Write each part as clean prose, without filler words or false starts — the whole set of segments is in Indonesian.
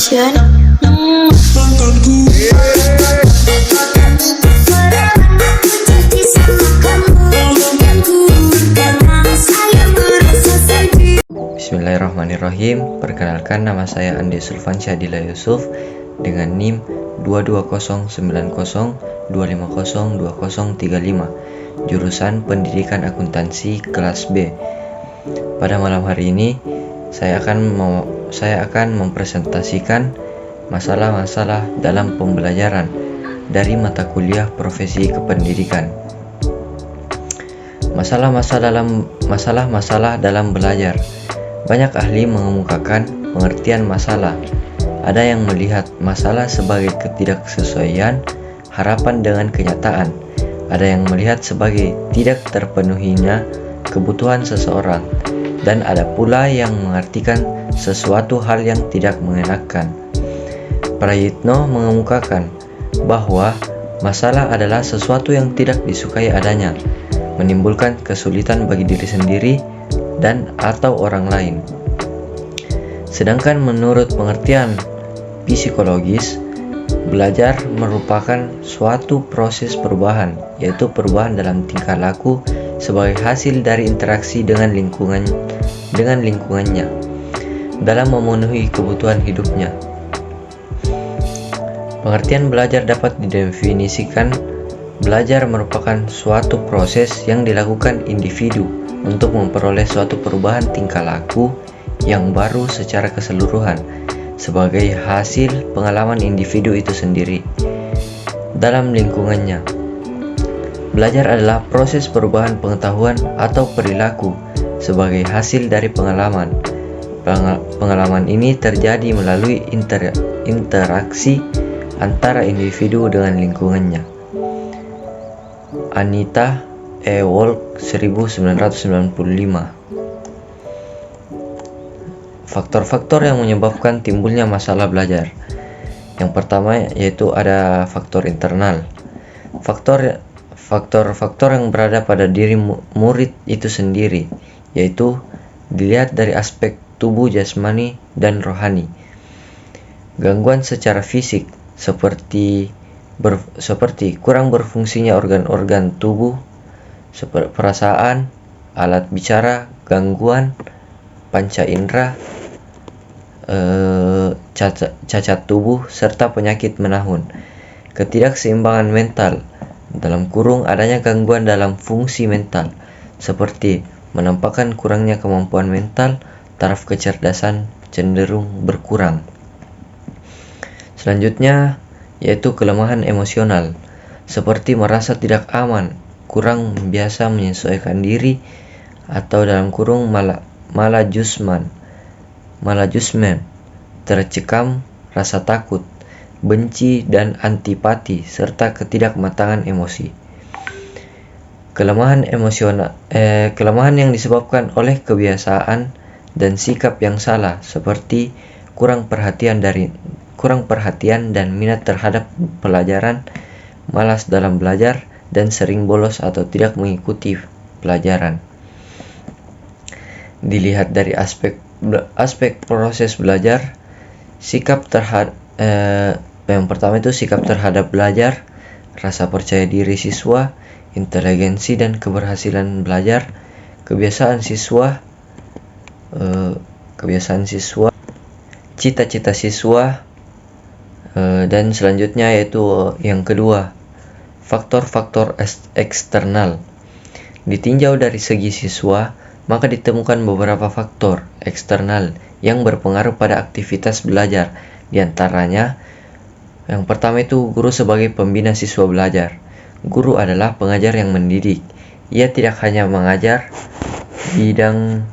Production. Bismillahirrahmanirrahim. Perkenalkan, nama saya Andi Sulfan Syadila Yusuf dengan NIM 2209025025035, jurusan Pendidikan Akuntansi kelas B. Pada malam hari ini saya akan mempresentasikan masalah-masalah dalam pembelajaran dari mata kuliah Profesi Kependidikan. Masalah-masalah dalam belajar. Banyak ahli mengemukakan pengertian masalah. Ada yang melihat masalah sebagai ketidaksesuaian harapan dengan kenyataan. Ada yang melihat sebagai tidak terpenuhinya kebutuhan seseorang. Dan ada pula yang mengartikan sesuatu hal yang tidak mengenakan. Prayitno mengemukakan bahwa masalah adalah sesuatu yang tidak disukai adanya, menimbulkan kesulitan bagi diri sendiri dan atau orang lain. Sedangkan menurut pengertian psikologis, belajar merupakan suatu proses perubahan, yaitu perubahan dalam tingkah laku sebagai hasil dari interaksi dengan lingkungannya dalam memenuhi kebutuhan hidupnya. Pengertian belajar dapat didefinisikan: belajar merupakan suatu proses yang dilakukan individu untuk memperoleh suatu perubahan tingkah laku yang baru secara keseluruhan sebagai hasil pengalaman individu itu sendiri dalam lingkungannya. Belajar adalah proses perubahan pengetahuan atau perilaku sebagai hasil dari pengalaman. Pengalaman ini terjadi melalui interaksi antara individu dengan lingkungannya. Anita E. Wolk 1995. Faktor-faktor yang menyebabkan timbulnya masalah belajar. Yang pertama yaitu ada faktor internal. Faktor-faktor yang berada pada diri murid itu sendiri, yaitu dilihat dari aspek tubuh jasmani dan rohani. Gangguan secara fisik seperti kurang berfungsinya organ-organ tubuh, seperti perasaan, alat bicara, gangguan panca indera, cacat tubuh, serta penyakit menahun. Ketidakseimbangan mental, dalam kurung adanya gangguan dalam fungsi mental, seperti menampakkan kurangnya kemampuan mental, taraf kecerdasan cenderung berkurang. Selanjutnya yaitu kelemahan emosional, seperti merasa tidak aman, kurang biasa menyesuaikan diri, atau dalam kurung maladjustment, tercekam, rasa takut, benci dan antipati, serta ketidakmatangan emosi. Kelemahan yang disebabkan oleh kebiasaan dan sikap yang salah, seperti kurang perhatian dan minat terhadap pelajaran, malas dalam belajar, dan sering bolos atau tidak mengikuti pelajaran. Dilihat dari aspek proses belajar, yang pertama itu sikap terhadap belajar, rasa percaya diri siswa, inteligensi dan keberhasilan belajar, kebiasaan siswa, cita-cita siswa, dan selanjutnya yaitu yang kedua, faktor-faktor eksternal. Ditinjau dari segi siswa, maka ditemukan beberapa faktor eksternal yang berpengaruh pada aktivitas belajar. Di antaranya, yang pertama itu guru sebagai pembina siswa belajar. Guru adalah pengajar yang mendidik. Ia tidak hanya mengajar bidang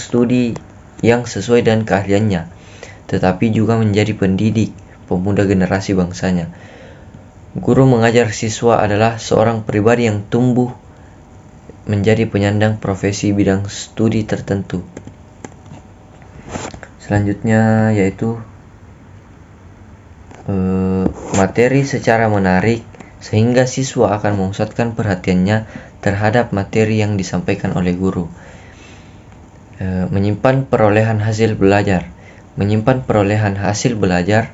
studi yang sesuai dengan keahliannya, tetapi juga menjadi pendidik pemuda generasi bangsanya. Guru mengajar siswa adalah seorang pribadi yang tumbuh menjadi penyandang profesi bidang studi tertentu. Selanjutnya yaitu materi secara menarik, sehingga siswa akan memusatkan perhatiannya terhadap materi yang disampaikan oleh guru. Menyimpan perolehan hasil belajar. menyimpan perolehan hasil belajar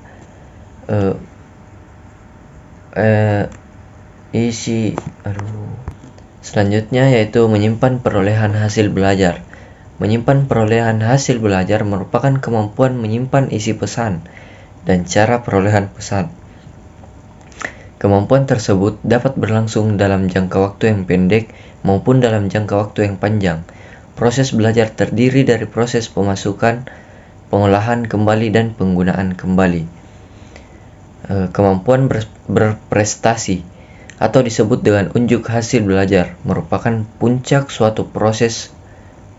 Selanjutnya yaitu menyimpan perolehan hasil belajar. Menyimpan perolehan hasil belajar merupakan kemampuan menyimpan isi pesan dan cara perolehan pesan. Kemampuan tersebut dapat berlangsung dalam jangka waktu yang pendek maupun dalam jangka waktu yang panjang. Proses belajar terdiri dari proses pemasukan, pengolahan kembali, dan penggunaan kembali. Kemampuan berprestasi atau disebut dengan unjuk hasil belajar merupakan puncak suatu proses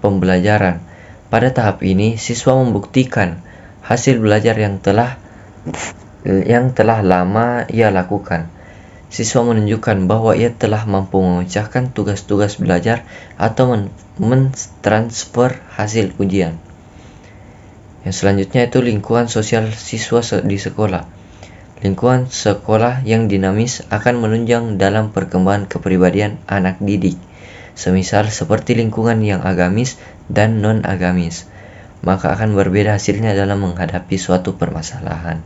pembelajaran. Pada tahap ini, siswa membuktikan hasil belajar yang telah lama ia lakukan. Siswa menunjukkan bahwa ia telah mampu memecahkan tugas-tugas belajar atau mentransfer hasil ujian. Yang selanjutnya itu lingkungan sosial siswa di sekolah. Lingkungan sekolah yang dinamis akan menunjang dalam perkembangan kepribadian anak didik, semisal seperti lingkungan yang agamis dan non-agamis, maka akan berbeda hasilnya dalam menghadapi suatu permasalahan.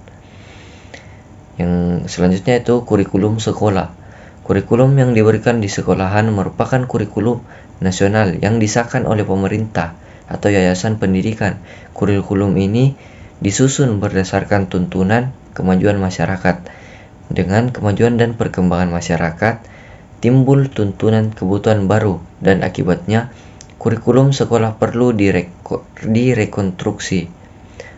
Yang selanjutnya itu kurikulum sekolah. Kurikulum yang diberikan di sekolahan merupakan kurikulum nasional yang disahkan oleh pemerintah atau yayasan pendidikan. Kurikulum ini disusun berdasarkan tuntunan kemajuan masyarakat. Dengan kemajuan dan perkembangan masyarakat, timbul tuntunan kebutuhan baru dan akibatnya kurikulum sekolah perlu direkonstruksi.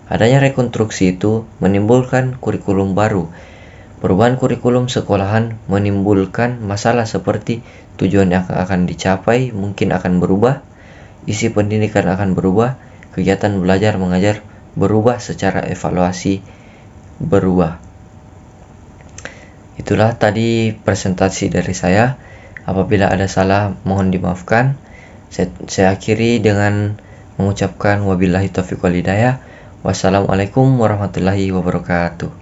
Adanya rekonstruksi itu menimbulkan kurikulum baru. Perubahan kurikulum sekolahan menimbulkan masalah seperti tujuan yang akan dicapai mungkin akan berubah, isi pendidikan akan berubah, kegiatan belajar mengajar berubah secara evaluasi berubah. Itulah tadi presentasi dari saya. Apabila ada salah mohon dimaafkan. Saya akhiri dengan mengucapkan wabillahi taufiq wal hidayah. Wassalamualaikum warahmatullahi wabarakatuh.